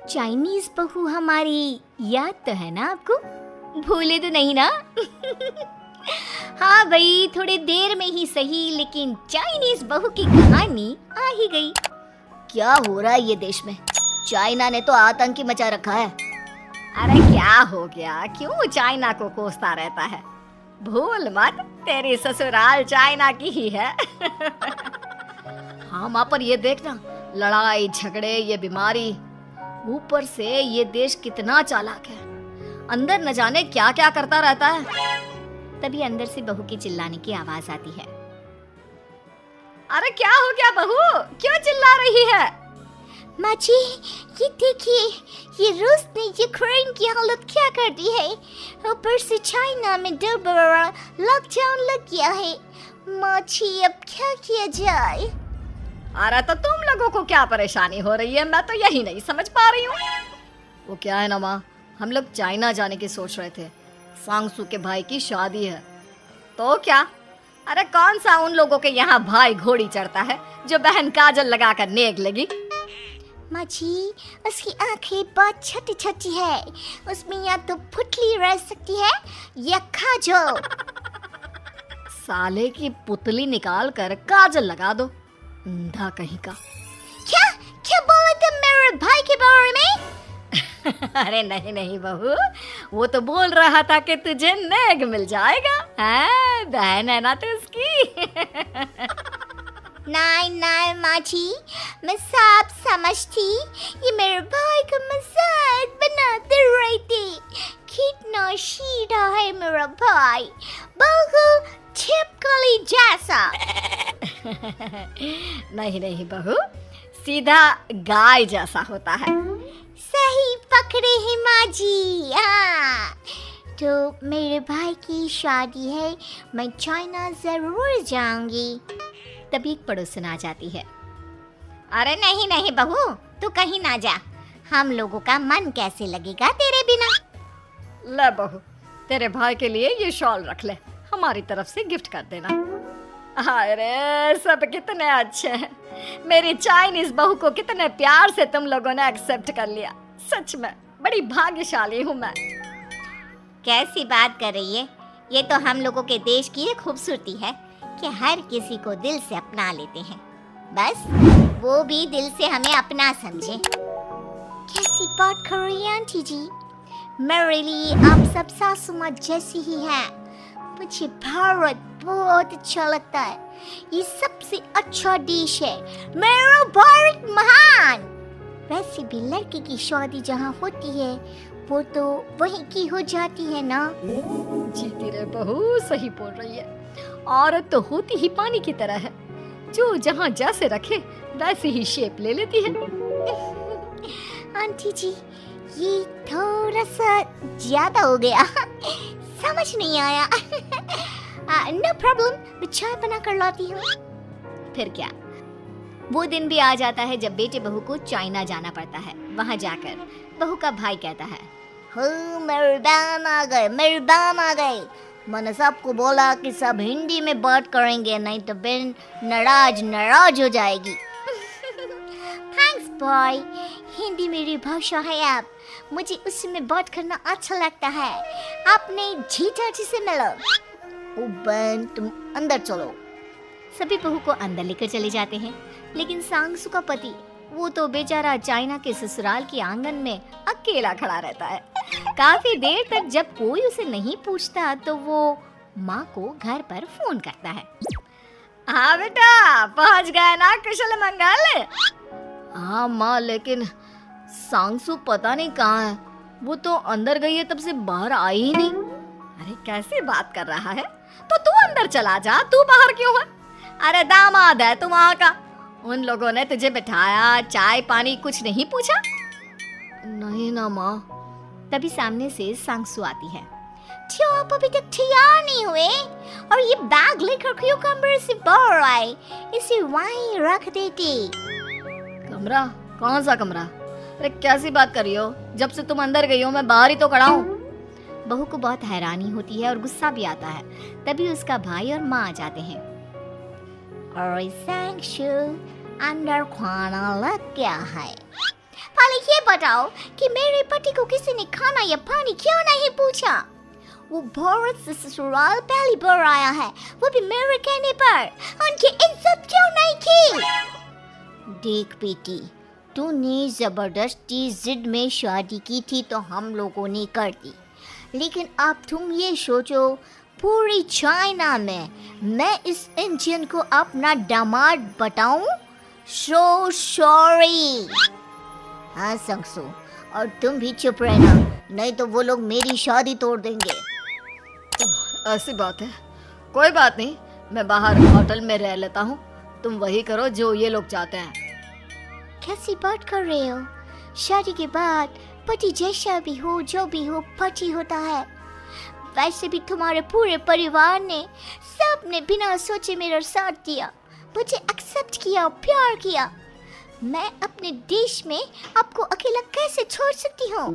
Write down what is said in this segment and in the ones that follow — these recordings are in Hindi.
चाइनीज बहू हमारी याद तो है ना आपको? भूले तो नहीं ना? हाँ भाई, थोड़ी देर में ही सही, लेकिन चाइनीज बहू की कहानी आ ही गई। क्या हो रहा है ये देश में? चाइना ने तो आतंक ही मचा रखा है। अरे क्या हो गया? क्यों चाइना को कोसता रहता है? भूल मत, तेरी ससुराल चाइना की ही है। हाँ माँ, पर ये देखना, लड़ाई झगड़े, ये बीमारी, ऊपर से ये देश कितना चालाक है। अंदर न जाने क्या क्या करता रहता है। तभी अंदर से बहू की चिल्लाने की आवाज आती है। अरे क्या हो गया बहू, क्यों चिल्ला रही है? माँ जी, ये देखिए, ये रूस ने यूक्रेन की हालत क्या कर दी है। ऊपर से चाइना में डर बड़ा लॉकडाउन लग गया है। माँ जी, अब क्या किया जाए? अरे तो तुम लोगों को क्या परेशानी हो रही है, मैं तो यही नहीं समझ पा रही हूँ। वो क्या है ना माँ, हम लोग चाइना जाने की सोच रहे थे। सांगसू के भाई की शादी है। तो क्या? अरे कौन सा उन लोगों के यहाँ भाई घोड़ी चढ़ता है जो बहन काजल लगाकर नेक लगी? माँ जी, उसकी आंखें बहुत छोटी छोटी है, उसमें या तो पुतली रह सकती है या काजल। साले की पुतली निकाल कर काजल लगा दो, अंधा कहीं का। क्या क्या बोले तुम मेरे भाई के बारे में? अरे नहीं नहीं बहू, वो तो बोल रहा था कि तुझे नेग मिल जाएगा। बहन है ना तो उसकी। नहीं नहीं माँ जी, मैं सब समझती, ये मेरे भाई का मजाक बनाते रहती। कितना सीधा है मेरा भाई, बिल्कुल छिपकली जैसा। नहीं नहीं बहू, सीधा गाय जैसा होता है। सही पकड़े हैं माँ जी। हाँ, तो मेरे भाई की शादी है, मैं चाइना जरूर जाऊंगी। तभी एक पड़ोसन आ जाती है। अरे नहीं नहीं बहू, तू कहीं ना जा, हम लोगों का मन कैसे लगेगा तेरे बिना। ले बहू, तेरे भाई के लिए ये शॉल रख ले, हमारी तरफ से गिफ्ट कर देना। अरे सब कितने अच्छे हैं, मेरी चाइनीज बहू को कितने प्यार से तुम लोगों ने एक्सेप्ट कर लिया। सच में बड़ी भाग्यशाली हूँ मैं। कैसी बात कर रही है? ये तो हम लोगों के देश की एक खूबसूरती है कि हर किसी को दिल से अपना लेते हैं, बस वो भी दिल से हमें अपना समझे। कैसी बात कर रही है आंटी जी? मेरे लिए आप सब सासू माँ जैसी ही हैं। मुझे भारत बहुत अच्छा लगता है, ये सबसे अच्छा देश है, मेरा भारत महान। वैसे भी लड़की की शादी जहाँ होती है वो तो वहीं की हो जाती है ना। जीती रे बहू, सही बोल रही है। औरत तो होती ही पानी की तरह है, जो जहाँ जैसे रखे वैसे ही शेप ले लेती है। आंटी जी, ये थोड़ा सा ज्यादा हो गया, समझ नहीं आया। नो प्रॉब्लम, मैं चाय बना कर लाती हूँ। फिर क्या, वो दिन भी आ जाता है जब बेटे बहू को चाइना जाना पड़ता है। वहाँ जाकर बहू का भाई कहता है, मेरे बहन आ गए, मेरी बहन आ गई। मैंने सबको बोला कि सब हिंदी में बात करेंगे, नहीं तो बहन नाराज हो जाएगी। थैंक्स बॉय, हिंदी मेरी भाषा है। आप मुझे उसमें बात करना अच्छा लगता है। आपने जीजा जी से मिलो। ओ बहन, तुम अंदर चलो। सभी बहू को अंदर लेकर चले जाते हैं, लेकिन सांगसू का पति, वो तो बेचारा चाइना के ससुराल के आंगन में अकेला खड़ा रहता है। काफी देर तक जब कोई उसे नहीं पूछता तो वो माँ को घर पर फोन करता है। हाँ बेटा, पहुँच गए ना कुशल मंगल? हाँ माँ, लेकिन सांगसू पता नहीं कहाँ है, वो तो अंदर गई है, तब से बाहर आई ही नहीं। अरे कैसी बात कर रहा है? तो तू अंदर चला जा, तू बाहर क्यों है? अरे दामाद है तू वहाँ का, उन लोगों ने तुझे बिठाया, चाय पानी कुछ नहीं पूछा? नहीं ना माँ। तभी सामने से सांगसू आती है। क्यों आप अभी तक तैयार नहीं हुए? और ये बैग लेकर क्यों कमरे से बाहर आए? इसे वहीं रख देती। कमरा? कौन सा कमरा? अरे कैसी बात कर रही हो? जब से तुम अंदर गई हो मैं बाहर ही तो खड़ा हूँ। बहू को बहुत हैरानी होती है और गुस्सा भी आता है। तभी उसका भाई और माँ आ जाते हैं। और सांगसू, अंदर खाना लग गया है, पहले ये बताओ कि मेरे पति को किसी ने खाना या पानी क्यों नहीं पूछा? वो भारत से ससुराल पहली बार आया है, वो भी मेरे कहने पर। उनकी इज्जत क्यों नहीं की? देख बेटी, तूने जबरदस्ती जिद में शादी की थी तो हम लोगों ने कर दी, लेकिन अब तुम ये सोचो, पूरी चाइना में मैं इस इंडियन को अपना दामाद बताऊं? So sorry. हाँ संगसू, और तुम भी चुप रहना, नहीं तो वो लोग मेरी शादी तोड़ देंगे। ऐसी बात है, कोई बात नहीं, मैं बाहर होटल में रह लेता हूँ, तुम वही करो जो ये लोग चाहते हैं। कैसी बात कर रहे हो? शादी के बाद पति जैसा भी हो, जो भी हो, पति होता है। वैसे भी तुम्हारे पूरे परिवार ने, सबने बिना सोचे मेरा साथ दिया, मुझे एक्सेप्ट किया, प्यार किया। मैं अपने देश में आपको अकेला कैसे छोड़ सकती हूँ?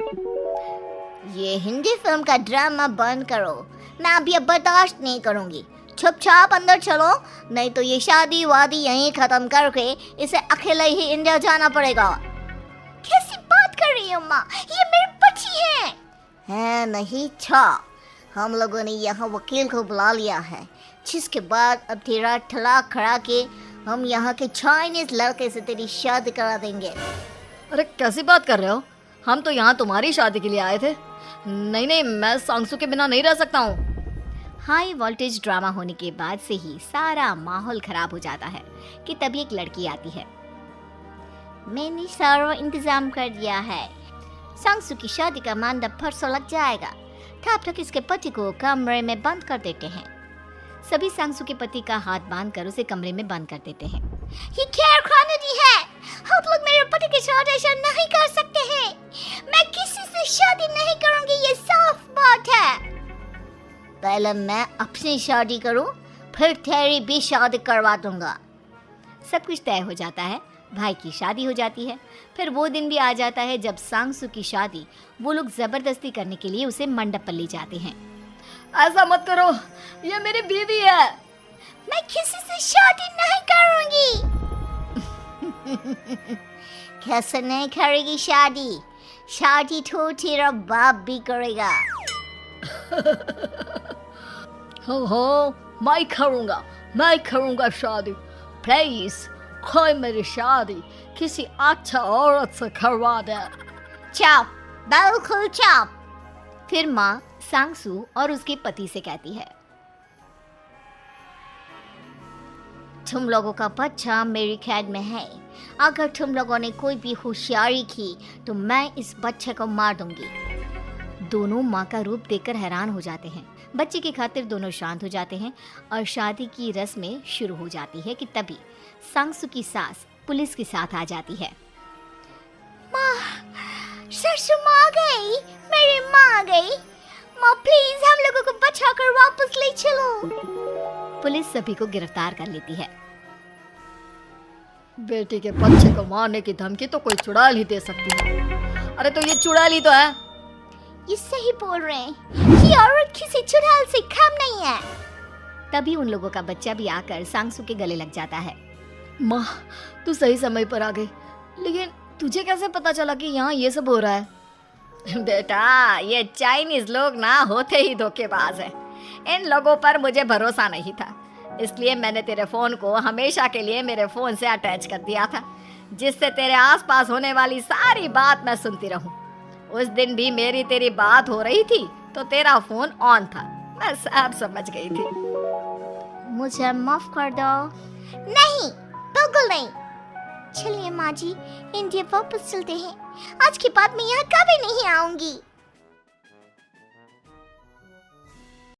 ये हिंदी फिल्म का ड्रामा बंद करो, मैं अभी अब बर्दाश्त नहीं करूँगी। चुपचाप अंदर चलो, नहीं तो ये शादी वादी यहीं खत्म करके इसे अकेले ही इंडिया जाना पड़ेगा। कैसी बात कर रही हो माँ? ये मेरे पति हैं। है नहीं था, हम लोगों ने यहाँ वकील को बुला लिया है, जिसके बाद अब तेरा तलाक करा के हम यहाँ के चाइनीज लड़के से तेरी शादी करा देंगे। अरे कैसी बात कर रहे हो? हम तो यहाँ तुम्हारी शादी के लिए आए थे। नहीं नहीं, मैं सांगसू के बिना नहीं रह सकता हूँ। हाई वोल्टेज ड्रामा होने के बाद से ही सारा माहौल खराब हो जाता है कि तभी एक लड़की आती है। मैंने सारा इंतजाम कर दिया है, सांगसू की शादी का मंडप परसों लग जाएगा, तब तक इसके पति को कमरे में बंद कर देते हैं। सभी सांगसू के पति का हाथ बांधकर उसे कमरे में बंद कर देते हैं। ये क्या कानूनी है? आप लोग मेरे पति के साथ ऐसा नहीं कर सकते हैं। मैं किसी से शादी नहीं करूंगी, ये साफ बात है। पहले मैं अपनी शादी करूं, फिर तेरी भी शादी करवा दूंगा। सब कुछ तय हो जाता है, भाई की शादी हो जाती है। फिर वो दिन भी आ जाता है जब सांगसू की शादी वो लोग जबरदस्ती करने के लिए उसे मंडप पर ले जाते हैं। ऐसा मत करो, ये मेरी बीवी है। मैं किसी से शादी नहीं करूंगी। कैसे नहीं करेगी शादी? शादी तो तेरा बाप भी करेगा। हो, मैं करूंगा शादी। प्लीज कोई मेरी शादी किसी अच्छा औरत से करवा दे। चुप, बिल्कुल चुप। फिर माँ सांगसू और उसके पति से कहती है, तुम लोगों का बच्चा मेरी कैद में है, अगर तुम लोगों ने कोई भी होशियारी की तो मैं इस बच्चे को मार दूंगी। दोनों माँ का रूप देखकर हैरान हो जाते हैं। बच्चे की खातिर दोनों शांत हो जाते हैं और शादी की रस्में शुरू हो जाती है कि तभी सांगसू की सास पुलिस के साथ आ जाती है। माँ, सरसू माँ आ गई, मेरी माँ आ गई। माँ प्लीज हम लोगों को बचाकर वापस ले चलो। पुलिस सभी को गिरफ्तार कर लेती है। बेटी के बच्चे को मारने की धमकी तो कोई चुड़ैल ही दे सकती है। अरे तो ये चुड़ैल ही तो है। ये सही बोल रहे हैं, ये औरत किसी चुड़ैल से कम नहीं है। तभी उन लोगों का बच्चा भी आकर सांगसू के गले लग जाता है। माँ, तू सही समय पर आ गई, लेकिन तुझे कैसे पता चला कि यहाँ ये सब हो रहा है? बेटा, ये चाइनीज लोग ना होते ही धोखेबाज हैं। इन लोगों पर मुझे भरोसा नहीं था, इसलिए मैंने तेरे फोन को हमेशा के लिए मेरे फोन से अटैच कर दिया था, जिससे तेरे आसपास होने वाली सारी बात मैं सुनती रहूं। उस दिन भी मेरी तेरी बात हो रही थी तो तेरा फोन ऑन था, मैं सब समझ गई थी। मुझे माफ कर दो। नहीं, बिल्कुल नहीं। चलिए माँ जी, इंडिया वापस चलते हैं। आज के बाद मैं यहाँ कभी नहीं आऊंगी।